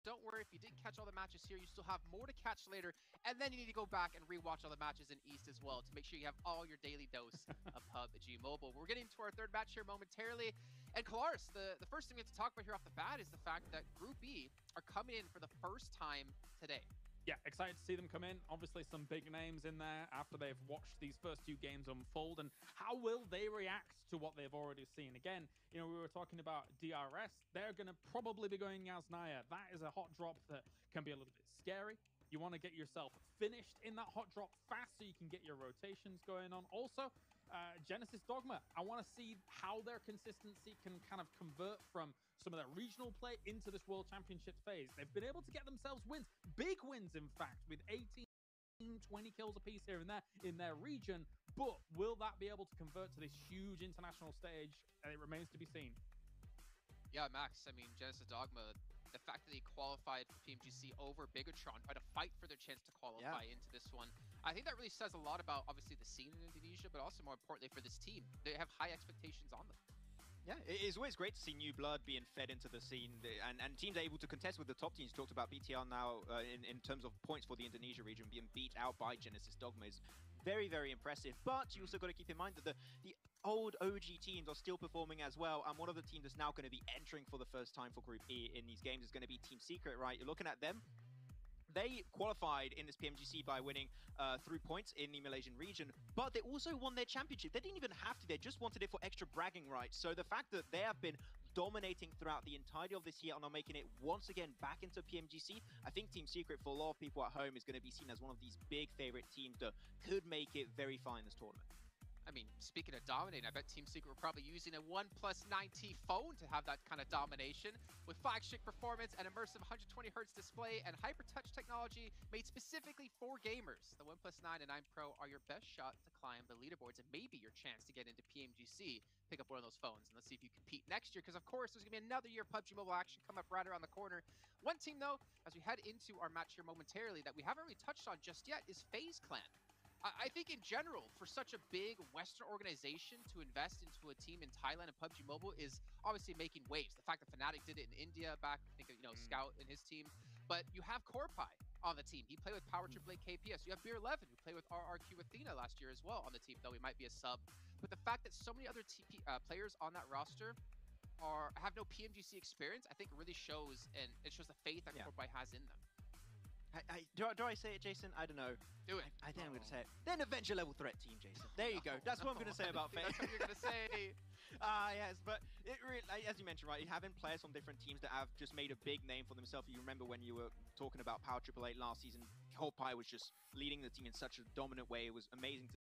don't worry, if you didn't catch all the matches here, you still have more to catch later, and then you need to go back and rewatch all the matches in East as well to make sure you have all your daily dose of PUBG Mobile. We're getting to our third match here momentarily, and Kalaris, the first thing we have to talk about here off the bat is the fact that Group E are coming in for the first time today. Yeah, excited to see them come in. Obviously, some big names in there after they've watched these first two games unfold. And how will they react to what they've already seen? Again, you know, we were talking about DRS. They're going to probably be going as Naya. That is a hot drop that can be a little bit scary. You want to get yourself finished in that hot drop fast so you can get your rotations going on. Also, Genesis Dogma, I want to see how their consistency can kind of convert from some of their regional play into this World Championship phase. They've been able to get themselves wins, big wins in fact, with 18, 20 kills apiece here and there in their region. But will that be able to convert to this huge international stage? And it remains to be seen. Yeah, Max, I mean, Genesis Dogma, the fact that they qualified for PMGC over Bigatron, try to fight for their chance to qualify into this one, I think that really says a lot about, obviously, the scene in Indonesia, but also, more importantly, for this team. They have high expectations on them. Yeah, it's always great to see new blood being fed into the scene, and teams are able to contest with the top teams. You talked about BTR now in terms of points for the Indonesia region being beat out by Genesis Dogma is very, very impressive. But you also got to keep in mind that the old OG teams are still performing as well, and one of the teams that's now going to be entering for the first time for Group E in these games is going to be Team Secret, right? You're looking at them. They qualified in this PMGC by winning through points in the Malaysian region, but they also won their championship. They didn't even have to, they just wanted it for extra bragging rights. So the fact that they have been dominating throughout the entirety of this year and are making it once again back into PMGC, I think Team Secret, for a lot of people at home, is going to be seen as one of these big favorite teams that could make it very far in this tournament. I mean, speaking of dominating, I bet Team Secret were probably using a OnePlus 9T phone to have that kind of domination. With flagship performance, an immersive 120Hz display, and hyper-touch technology made specifically for gamers, the OnePlus 9 and 9 Pro are your best shot to climb the leaderboards and maybe your chance to get into PMGC. Pick up one of those phones and let's see if you compete next year, because of course there's going to be another year of PUBG Mobile action come up right around the corner. One team, though, as we head into our match here momentarily, that we haven't really touched on just yet is FaZe Clan. I think in general, for such a big Western organization to invest into a team in Thailand and PUBG Mobile is obviously making waves. The fact that Fnatic did it in India back, I think, you know, Scout and his team. But you have Corpai on the team. He played with Power Triple A KPS. You have Beer 11, who played with RRQ Athena last year as well on the team, though he might be a sub. But the fact that so many other players on that roster have no PMGC experience, I think really shows, and it shows the faith that Corpai has in them. Do I say it, Jason? I don't know. Do it. I think I'm going to say it. They're an Avenger level threat team, Jason. There you go. That's what I'm going to say about FaZe. That's what you're going to say. Yes, but it really, as you mentioned, right, having players from different teams that have just made a big name for themselves. You remember when you were talking about Power Triple A last season, Corpai was just leading the team in such a dominant way. It was amazing to